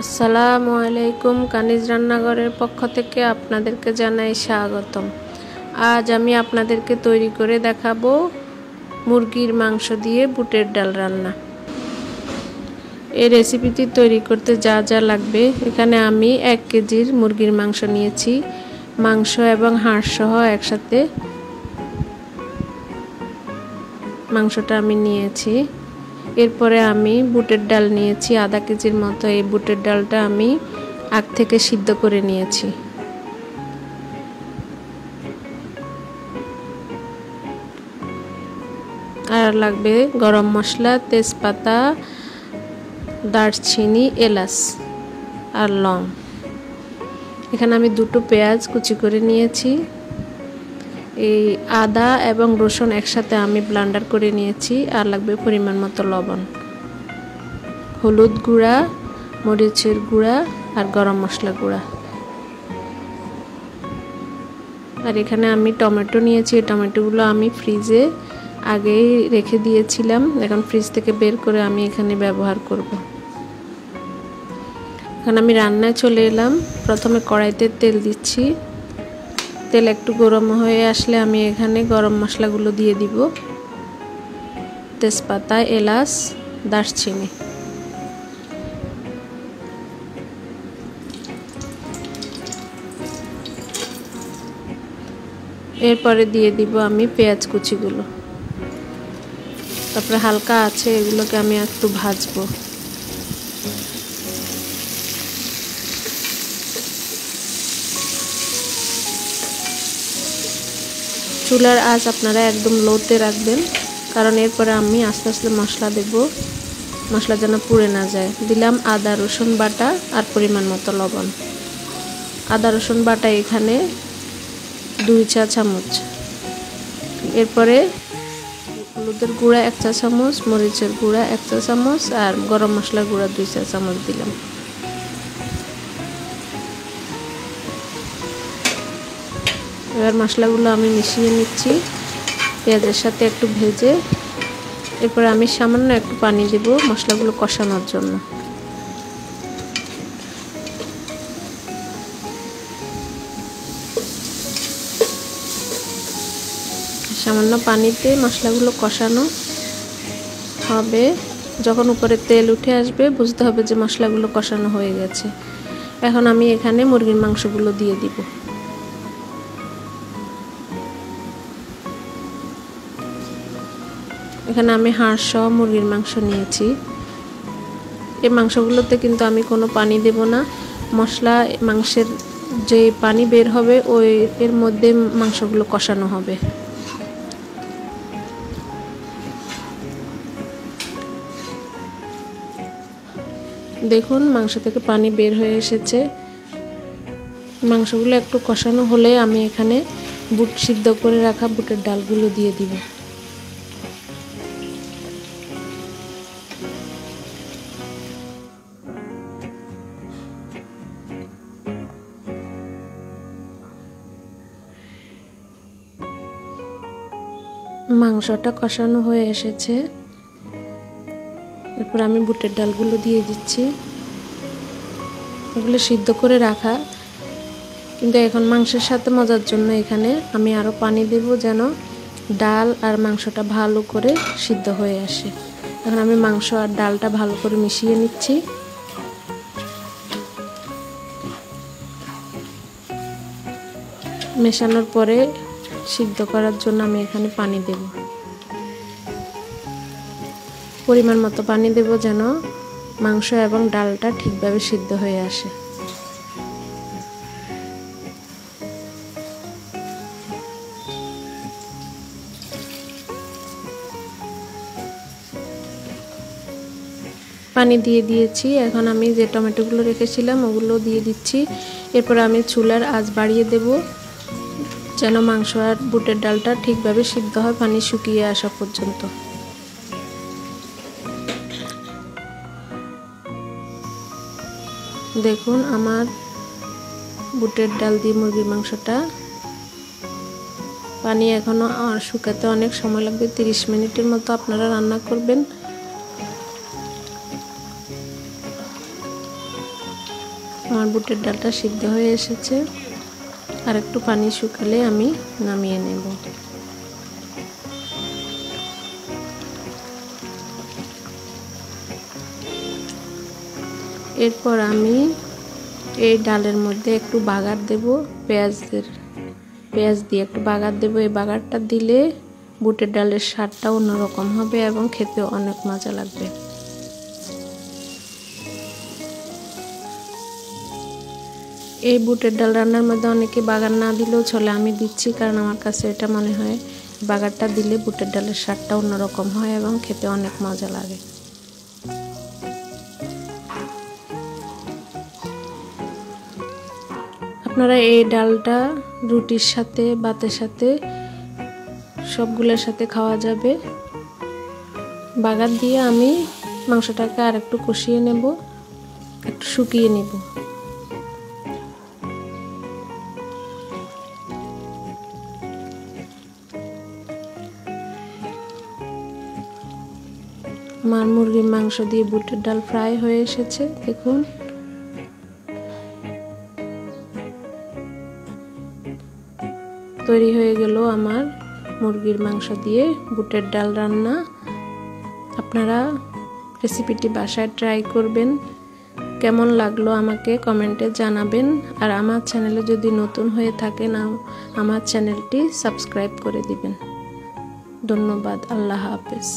আসসালামু আলাইকুম, কানিজ রান্নাঘরের পক্ষ থেকে আপনাদেরকে জানাই স্বাগতম। আজ আমি আপনাদেরকে তৈরি করে দেখাবো মুরগির মাংস দিয়ে বুটের ডাল রান্না। এই রেসিপিটি তৈরি করতে যা যা লাগবে, এখানে আমি 1 কেজির মুরগির মাংস নিয়েছি। মাংস এবং হাড় সহ একসাথে মাংসটা আমি নিয়েছি। এরপরে আমি বুটের ডাল নিয়েছি আধা কেজির মতো। এই বুটের ডালটা আমি আগ থেকে সিদ্ধ করে নিয়েছি। আর লাগবে গরম মশলা, তেজপাতা, দারচিনি, এলাচ আর লং। এখানে আমি 2টো পেঁয়াজ কুচি করে নিয়েছি। এই আদা এবং রসুন একসাথে আমি ব্লেন্ডার করে নিয়েছি। আর লাগবে পরিমাণ মতো লবণ, হলুদ গুঁড়া, মরিচের গুঁড়া আর গরম মশলা গুঁড়া। আর এখানে আমি টমেটো নিয়েছি। টমেটোগুলো আমি ফ্রিজে আগেই রেখে দিয়েছিলাম, এখন ফ্রিজ থেকে বের করে আমি এখানে ব্যবহার করব। এখন আমি রান্নায় চলে এলাম। প্রথমে কড়াইতে তেল দিচ্ছি। তেল একটু গরম হয়ে আসলে আমি এখানে গরম মশলাগুলো দিয়ে দিব, তেজপাতা, এলাচ, দারচিনি। এরপরে দিয়ে দিব আমি পেঁয়াজ কুচিগুলো। তারপরে হালকা আছে এগুলোকে আমি একটু ভাজবো। চুলার আঁচ আপনারা একদম লোতে রাখবেন, কারণ এরপরে আমি আস্তে আস্তে মশলা দেব, মশলা যেন পুড়ে না যায়। দিলাম আদা রসুন বাটা আর পরিমাণ মতো লবণ। আদা রসুন বাটা এখানে 2 চা চামচ। এরপরে হলুদের গুঁড়া 1 চা চামচ, মরিচের গুঁড়া 1 চা চামচ আর গরম মশলার গুঁড়া 2 চা চামচ দিলাম। এবার মশলাগুলো আমি মিশিয়ে নিচ্ছি পেঁয়াজের সাথে একটু ভেজে। এরপরে আমি সামান্য একটু পানি দেব মশলাগুলো কষানোর জন্য। সামান্য পানিতে মশলাগুলো কষানো হবে। যখন উপরে তেল উঠে আসবে বুঝতে হবে যে মশলাগুলো কষানো হয়ে গেছে। এখন আমি এখানে মুরগির মাংসগুলো দিয়ে দিব। এখানে আমি হাড় সহ মুরগির মাংস নিয়েছি। এই মাংসগুলোতে কিন্তু আমি কোনো পানি দেব না। মশলা মাংসের যে পানি বের হবে ওই এর মধ্যে মাংসগুলো কষানো হবে। দেখুন মাংস থেকে পানি বের হয়ে এসেছে। মাংসগুলো একটু কষানো হলে আমি এখানে বুট সিদ্ধ করে রাখা বুটের ডালগুলো দিয়ে দিব। মাংসটা কষানো হয়ে এসেছে। এরপর আমি বুটের ডালগুলো দিয়ে দিচ্ছি। এগুলো সিদ্ধ করে রাখা, কিন্তু এখন মাংসের সাথে মজার জন্য এখানে আমি আরও পানি দেব যেন ডাল আর মাংসটা ভালো করে সিদ্ধ হয়ে আসে। এখন আমি মাংস আর ডালটা ভালো করে মিশিয়ে নিচ্ছি। মেশানোর পরে সিদ্ধ করার জন্য আমি এখানে পানি দেব, পরিমাণ মতো পানি দেব যেন মাংস এবং ডালটা ঠিকভাবে সিদ্ধ হয়ে আসে। পানি দিয়ে দিয়েছি। এখন আমি যে টমেটোগুলো রেখেছিলাম ওগুলো দিয়ে দিচ্ছি। এরপর আমি চুলার আঁচ বাড়িয়ে দেব যেন মাংস আর বুটের ডালটা ঠিকভাবে সিদ্ধ হয় পানি শুকিয়ে আসা পর্যন্ত। দেখুন আমার বুটের ডাল দিয়ে মুরগির মাংসটা পানি এখনো শুকাতে অনেক সময় লাগবে, 30 মিনিটের মতো আপনারা রান্না করবেন। আমার বুটের ডালটা সিদ্ধ হয়ে এসেছে, আর একটু পানি শুকালে আমি নামিয়ে নেব। এরপর আমি এই ডালের মধ্যে একটু বাগার দেব, পেঁয়াজ দিয়ে একটু বাগার দেব। এই বাগারটা দিলে বুটের ডালের স্বাদটা অন্যরকম হবে এবং খেতে অনেক মজা লাগবে। এই বুটের ডাল রান্নার মধ্যে অনেকে বাগার না দিলেও চলে, আমি দিচ্ছি কারণ আমার কাছে এটা মনে হয় বাগারটা দিলে বুটের ডালের স্বাদটা অন্যরকম হয় এবং খেতে অনেক মজা লাগে। আপনারা এই ডালটা রুটির সাথে, ভাতের সাথে, সবগুলোর সাথে খাওয়া যাবে। বাগার দিয়ে আমি মাংসটাকে আর একটু কষিয়ে নেব, একটু শুকিয়ে নেব। আমার মুরগির মাংস দিয়ে বুটের ডাল ফ্রাই হয়ে এসেছে, দেখুন। তৈরি হয়ে গেল আমার মুরগির মাংস দিয়ে বুটের ডাল রান্না। আপনারা রেসিপিটি বাসায় ট্রাই করবেন, কেমন লাগলো আমাকে কমেন্টে জানাবেন। আর আমার চ্যানেলে যদি নতুন হয়ে থাকেন আমার চ্যানেলটি সাবস্ক্রাইব করে দিবেন। ধন্যবাদ। আল্লাহ হাফেজ।